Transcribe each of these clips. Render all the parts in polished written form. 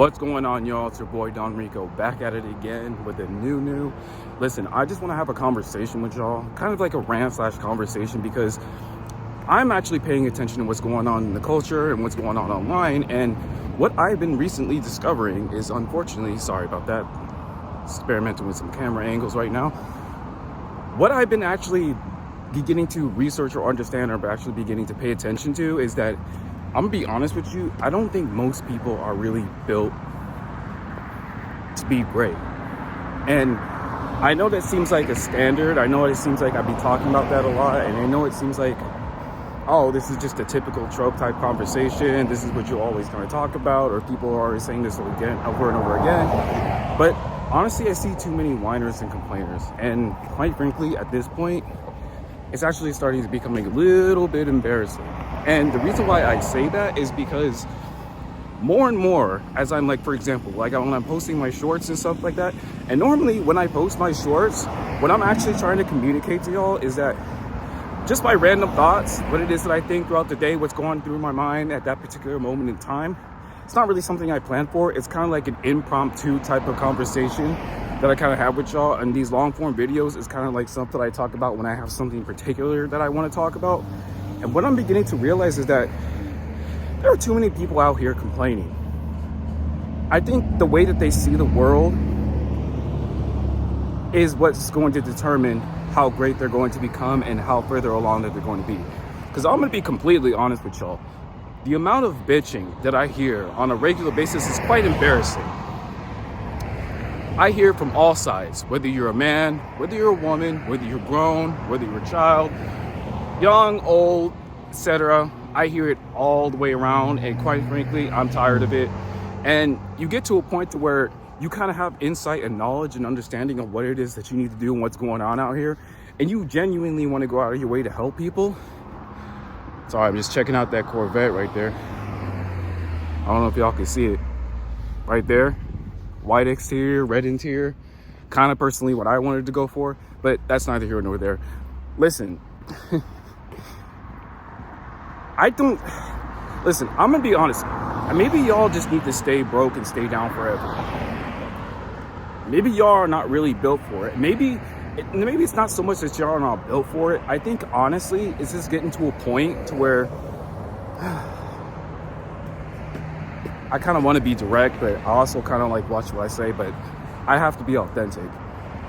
What's going on, y'all? It's your boy Don Rico back at it again with a new. Listen, I just want to have a conversation with y'all, kind of like a rant slash conversation, because I'm actually paying attention to what's going on in the culture and what's going on online. And what I've been recently discovering is, unfortunately, sorry about that, experimenting with some camera angles right now. What I've been actually beginning to research or understand, or actually beginning to pay attention to, is that I'm gonna be honest with you, I don't think most people are really built to be great. And I know that seems like a standard. I know it seems like I be talking about that a lot. And I know it seems like, oh, this is just a typical trope type conversation. This is what you're always gonna talk about, or people are always saying this again, over and over again. But honestly, I see too many whiners and complainers. And quite frankly, at this point, it's actually starting to become a little bit embarrassing. And the reason why I say that is because more and more, as I'm like, for example, like when I'm posting my shorts and stuff like that, and normally when I post my shorts, what I'm actually trying to communicate to y'all is that just my random thoughts, what it is that I think throughout the day, what's going through my mind at that particular moment in time. It's not really something I plan for. It's kind of like an impromptu type of conversation that I kind of have with y'all. And these long form videos is kind of like something I talk about when I have something particular that I want to talk about. And what I'm beginning to realize is that there are too many people out here complaining. I think the way that they see the world is what's going to determine how great they're going to become and how further along that they're going to be. Because I'm going to be completely honest with y'all. The amount of bitching that I hear on a regular basis is quite embarrassing. I hear from all sides, whether you're a man, whether you're a woman, whether you're grown, whether you're a child, young, old, etc. I hear it all the way around, and quite frankly, I'm tired of it. And you get to a point to where you kind of have insight and knowledge and understanding of what it is that you need to do and what's going on out here, and you genuinely want to go out of your way to help people. Sorry, I'm just checking out that Corvette right there. I don't know if y'all can see it right there. White exterior, red interior. Kind of personally what I wanted to go for, but that's neither here nor there. Listen, I'm gonna be honest. Maybe y'all just need to stay broke and stay down forever. Maybe y'all are not really built for it. Maybe it's not so much that y'all are not built for it. I think honestly, it's just getting to a point to where I kind of want to be direct, but I also kind of like watch what I say, but I have to be authentic.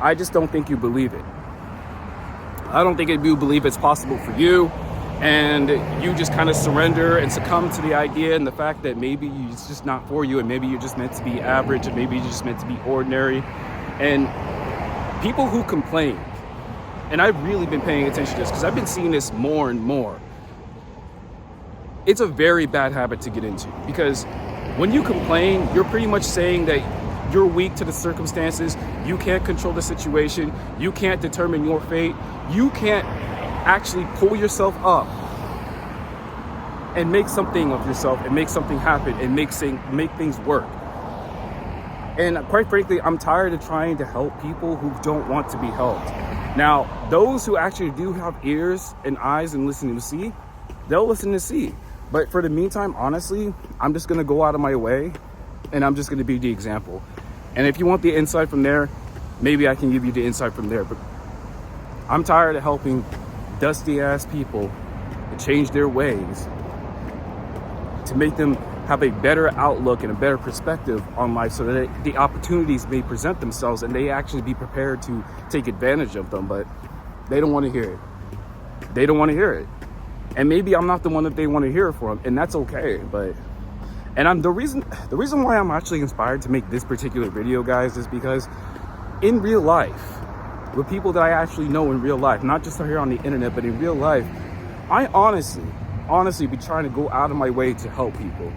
I just don't think you believe it. I don't think you believe it's possible for you, and you just kind of surrender and succumb to the idea and the fact that maybe it's just not for you, and maybe you're just meant to be average, and maybe you're just meant to be ordinary. And people who complain, and I've really been paying attention to this because I've been seeing this more and more. It's a very bad habit to get into, because when you complain, you're pretty much saying that you're weak to the circumstances. You can't control the situation. You can't determine your fate. You can't actually pull yourself up and make something of yourself and make something happen and make things work. And quite frankly, I'm tired of trying to help people who don't want to be helped. Now, those who actually do have ears and eyes and listen to see, they'll listen to see. But for the meantime, honestly, I'm just going to go out of my way, and I'm just going to be the example. And if you want the insight from there, maybe I can give you the insight from there. But I'm tired of helping dusty ass people to change their ways, to make them have a better outlook and a better perspective on life, so that the opportunities may present themselves and they actually be prepared to take advantage of them. But they don't want to hear it. They don't want to hear it. And maybe I'm not the one that they want to hear from, and that's okay. And the reason why I'm actually inspired to make this particular video, guys, is because in real life, with people that I actually know in real life, not just here on the internet, but in real life, I honestly be trying to go out of my way to help people,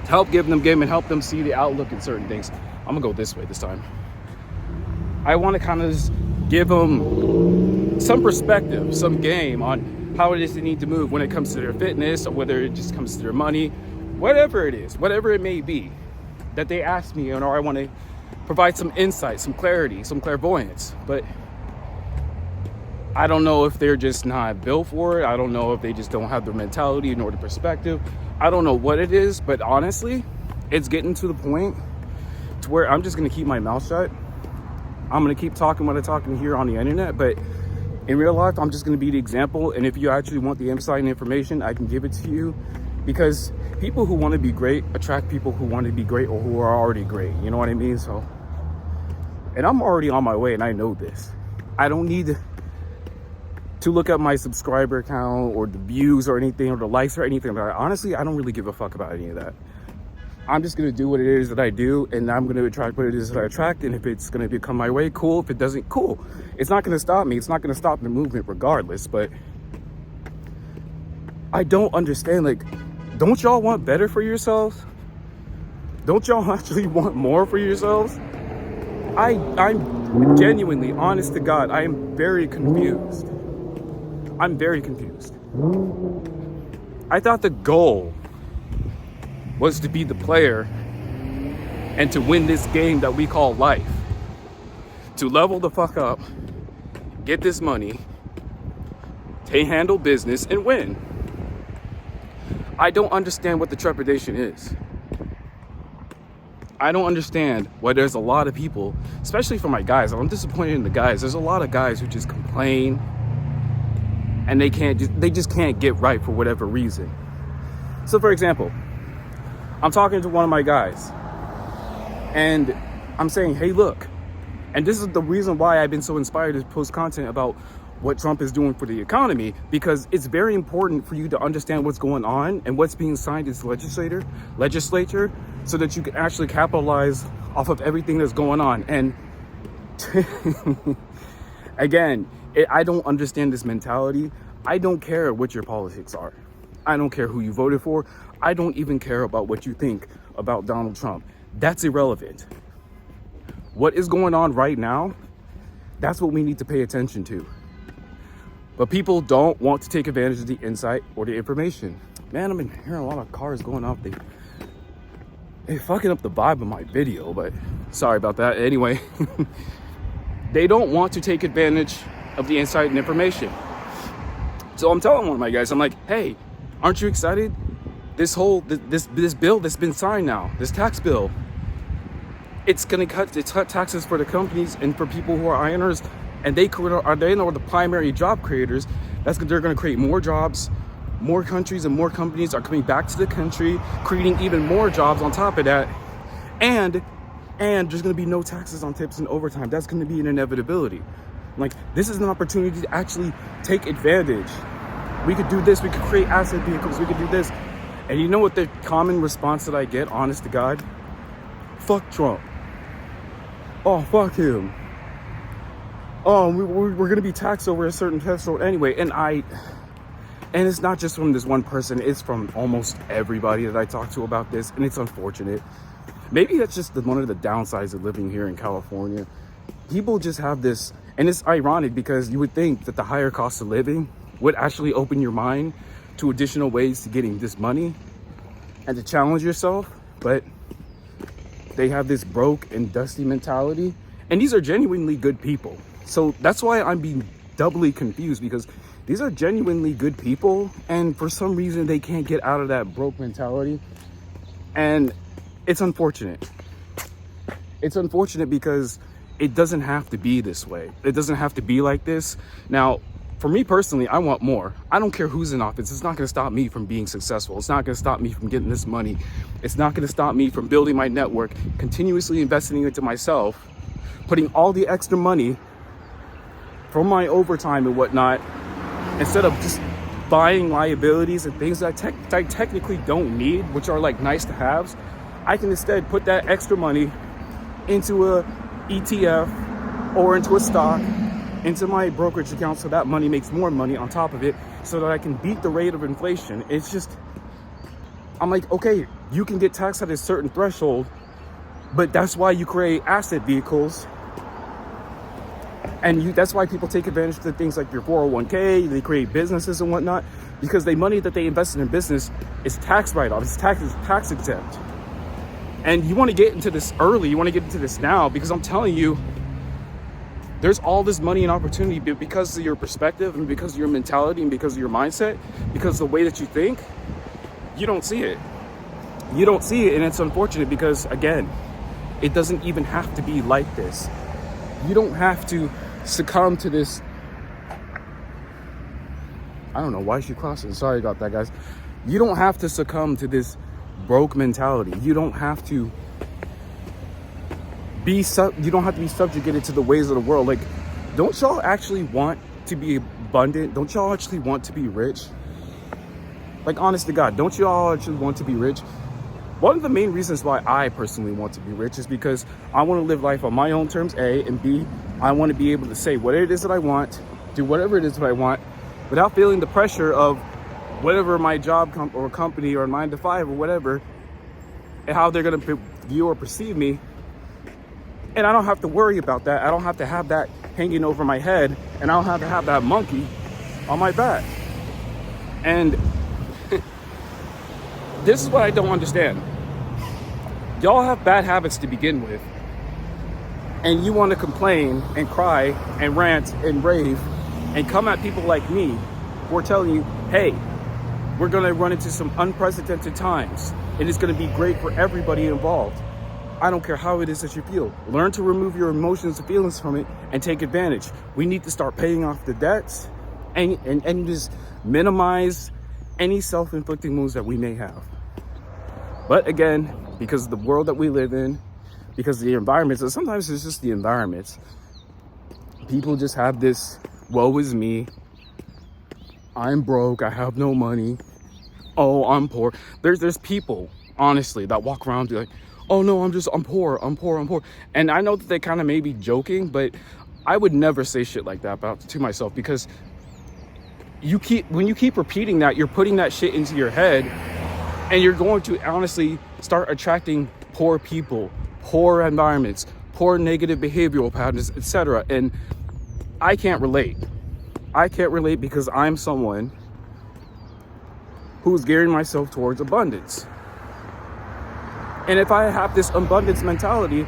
to help give them game and help them see the outlook in certain things. I'm gonna go this way this time. I want to kind of just give them some perspective, some game on how it is they need to move when it comes to their fitness, or whether it just comes to their money, whatever it is, whatever it may be that they ask me, or I want to provide some insight, some clarity, some clairvoyance. But I don't know if they're just not built for it. I don't know if they just don't have the mentality nor the perspective. I don't know what it is, but honestly, it's getting to the point to where I'm just going to keep my mouth shut. I'm going to keep talking what I'm talking here on the internet, but in real life, I'm just going to be the example. And if you actually want the insight and information, I can give it to you, because people who want to be great attract people who want to be great or who are already great. You know what I mean? So, and I'm already on my way, and I know this. I don't need to look at my subscriber count or the views or anything or the likes or anything like that. Honestly, I don't really give a fuck about any of that. I'm just going to do what it is that I do, and I'm going to attract what it is that I attract. And if it's going to become my way, cool. If it doesn't, cool. It's not going to stop me. It's not going to stop the movement regardless. But I don't understand, like, don't y'all want better for yourselves? Don't y'all actually want more for yourselves? I'm genuinely, honest to God, I am very confused. I'm very confused. I thought the goal was to be the player and to win this game that we call life. To level the fuck up, get this money, handle business, and win. I don't understand what the trepidation is. I don't understand why there's a lot of people, especially for my guys. I'm disappointed in the guys. There's a lot of guys who just complain and they just can't get right for whatever reason. So for example, I'm talking to one of my guys and I'm saying, hey, look, and this is the reason why I've been so inspired to post content about what Trump is doing for the economy, because it's very important for you to understand what's going on and what's being signed as legislature, so that you can actually capitalize off of everything that's going on. And again, I don't understand this mentality. I don't care what your politics are. I don't care who you voted for. I don't even care about what you think about Donald Trump. That's irrelevant. What is going on right now, that's what we need to pay attention to. But people don't want to take advantage of the insight or the information. Man, I've been hearing a lot of cars going off. They're fucking up the vibe of my video, but sorry about that. Anyway, they don't want to take advantage of the insight and information. So I'm telling one of my guys, I'm like, hey, aren't you excited? This bill that's been signed now, this tax bill, it's gonna cut taxes for the companies and for people who are earners, and they know the primary job creators. They're gonna create more jobs. More countries and more companies are coming back to the country, creating even more jobs on top of that. And there's gonna be no taxes on tips and overtime. That's gonna be an inevitability. Like, this is an opportunity to actually take advantage. We could do this, we could create asset vehicles, we could do this. And you know what the common response that I get, honest to God? Fuck Trump. Oh, fuck him. Oh, we're gonna be taxed over a certain threshold anyway. And it's not just from this one person, it's from almost everybody that I talk to about this, and it's unfortunate. Maybe that's just one of the downsides of living here in California. People just have this, and it's ironic because you would think that the higher cost of living would actually open your mind to additional ways to getting this money and to challenge yourself, but they have this broke and dusty mentality, and these are genuinely good people. So that's why I'm being doubly confused, because these are genuinely good people, and for some reason they can't get out of that broke mentality. And it's unfortunate. It's unfortunate because it doesn't have to be this way. It doesn't have to be like this. Now, for me personally, I want more. I don't care who's in office. It's not going to stop me from being successful. It's not going to stop me from getting this money. It's not going to stop me from building my network, continuously investing into myself, putting all the extra money from my overtime and whatnot, instead of just buying liabilities and things that I technically don't need, which are like nice to haves. I can instead put that extra money into a ETF or into a stock, into my brokerage account, so that money makes more money on top of it, so that I can beat the rate of inflation. It's just, I'm like, okay, you can get taxed at a certain threshold, but that's why you create asset vehicles. And that's why people take advantage of things like your 401k, they create businesses and whatnot, because the money that they invested in business is tax write-off, it's tax exempt. And you want to get into this early, you want to get into this now, because I'm telling you, there's all this money and opportunity, but because of your perspective and because of your mentality and because of your mindset, because of the way that you think, you don't see it. You don't see it, and it's unfortunate because, again, it doesn't even have to be like this. You don't have to succumb to this. I don't know why she crossing. Sorry about that, guys. You don't have to succumb to this broke mentality. You don't have to be subjugated to the ways of the world. Like, don't y'all actually want to be abundant? Don't y'all actually want to be rich? Like, honest to God, don't y'all actually want to be rich? One of the main reasons why I personally want to be rich is because I want to live life on my own terms, A, and B, I want to be able to say what it is that I want, do whatever it is that I want, without feeling the pressure of whatever my job or company or 9 to 5 or whatever, and how they're going to view or perceive me. And I don't have to worry about that. I don't have to have that hanging over my head, and I don't have to have that monkey on my back. And this is what I don't understand. Y'all have bad habits to begin with, and you want to complain and cry and rant and rave and come at people like me who are telling you, hey, we're going to run into some unprecedented times, and it's going to be great for everybody involved. I don't care how it is that you feel. Learn to remove your emotions and feelings from it and take advantage. We need to start paying off the debts and just minimize any self-inflicting wounds that we may have. But again, because of the world that we live in, because of the environments, and sometimes it's just the environments, people just have this, woe is me, I'm broke, I have no money, oh, I'm poor. There's people, honestly, that walk around like, oh no, I'm poor. And I know that they kind of may be joking, but I would never say shit like that to myself, because when you keep repeating that, you're putting that shit into your head, and you're going to honestly start attracting poor people, poor environments, poor negative behavioral patterns, etc. And I can't relate. Because I'm someone who's gearing myself towards abundance. And if I have this abundance mentality,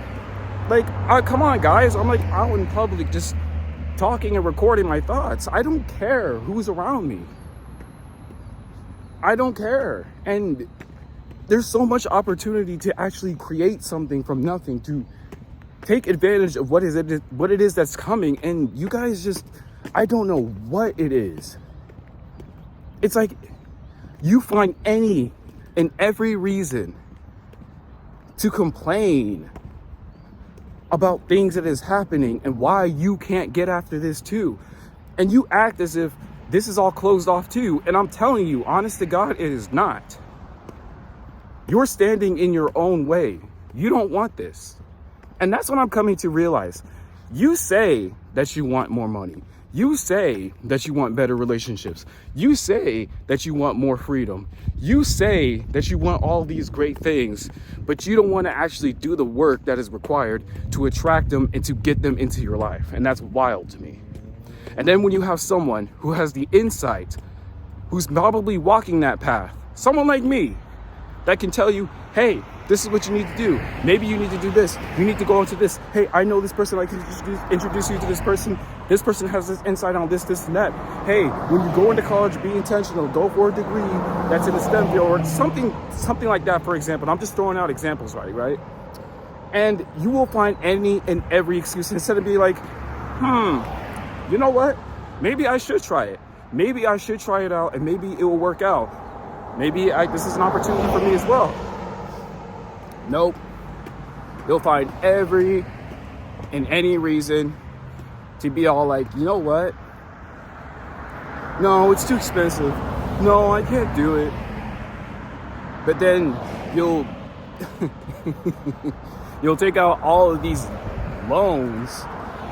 like, come on, guys, I'm like out in public just talking and recording my thoughts. I don't care who's around me. I don't care. And there's so much opportunity to actually create something from nothing, to take advantage of what it is that's coming. And you guys just, I don't know what it is. It's like you find any and every reason to complain about things that is happening and why you can't get after this too. And you act as if this is all closed off too. And I'm telling you, honest to God, it is not. You're standing in your own way. You don't want this. And that's what I'm coming to realize. You say that you want more money. You say that you want better relationships. You say that you want more freedom. You say that you want all these great things, but you don't want to actually do the work that is required to attract them and to get them into your life. And that's wild to me. And then when you have someone who has the insight, who's probably walking that path, someone like me, that can tell you, hey, this is what you need to do. Maybe you need to do this. You need to go into this. Hey, I know this person. I can introduce you to this person. This person has this insight on this, and that. Hey, when you go into college, be intentional. Go for a degree that's in the STEM field or something like that, for example. I'm just throwing out examples, right? And you will find any and every excuse instead of being like, you know what? Maybe I should try it. Maybe I should try it out, and maybe it will work out. Maybe this is an opportunity for me as well. Nope. You'll find every and any reason to be all like, you know what? No, it's too expensive. No, I can't do it. But then you'll you'll take out all of these loans,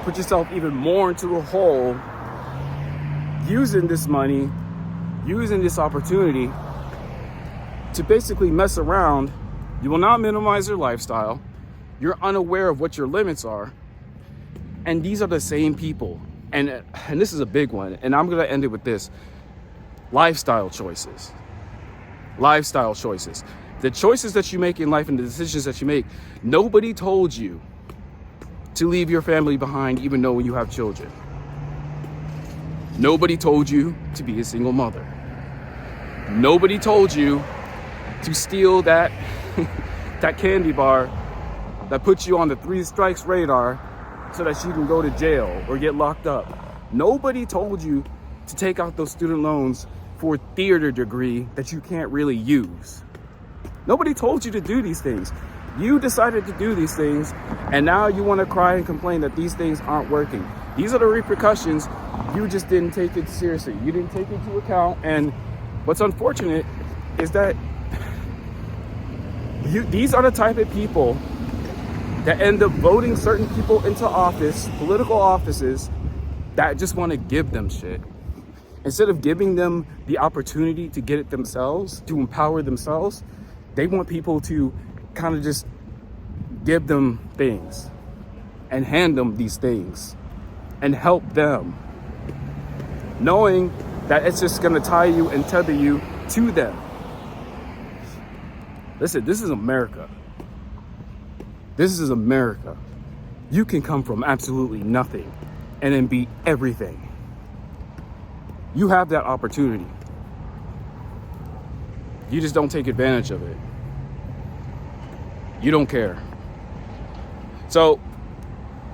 put yourself even more into a hole, using this money, using this opportunity to basically mess around. You will not minimize your lifestyle. You're unaware of what your limits are. And these are the same people. And this is a big one. And I'm going to end it with this. Lifestyle choices. Lifestyle choices. The choices that you make in life and the decisions that you make, nobody told you to leave your family behind even though you have children. Nobody told you to be a single mother. Nobody told you to steal that that candy bar that puts you on the 3 strikes radar so that you can go to jail or get locked up. Nobody told you to take out those student loans for a theater degree that you can't really use. Nobody told you to do these things. You decided to do these things, and now you want to cry and complain that these things aren't working. These are the repercussions. You just didn't take it seriously. You didn't take it into account. And what's unfortunate is that these are the type of people that end up voting certain people into office, political offices, that just want to give them shit. Instead of giving them the opportunity to get it themselves, to empower themselves, they want people to kind of just give them things and hand them these things and help them, knowing that it's just going to tie you and tether you to them. Listen, this is America. This is America. You can come from absolutely nothing and then be everything. You have that opportunity. You just don't take advantage of it. You don't care. So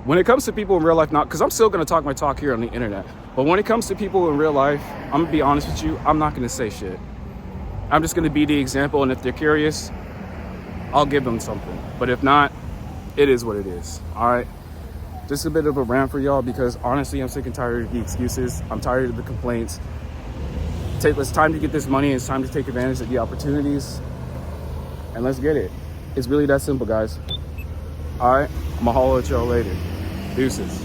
when it comes to people in real life, not because I'm still going to talk my talk here on the internet, but when it comes to people in real life, I'm going to be honest with you, I'm not going to say shit. I'm just going to be the example, and if they're curious, I'll give them something. But if not, it is what it is. All right. Just a bit of a rant for y'all, because honestly, I'm sick and tired of the excuses. I'm tired of the complaints. It's time to get this money. It's time to take advantage of the opportunities, and let's get it. It's really that simple, guys. All right. I'm gonna holler at y'all later. Deuces.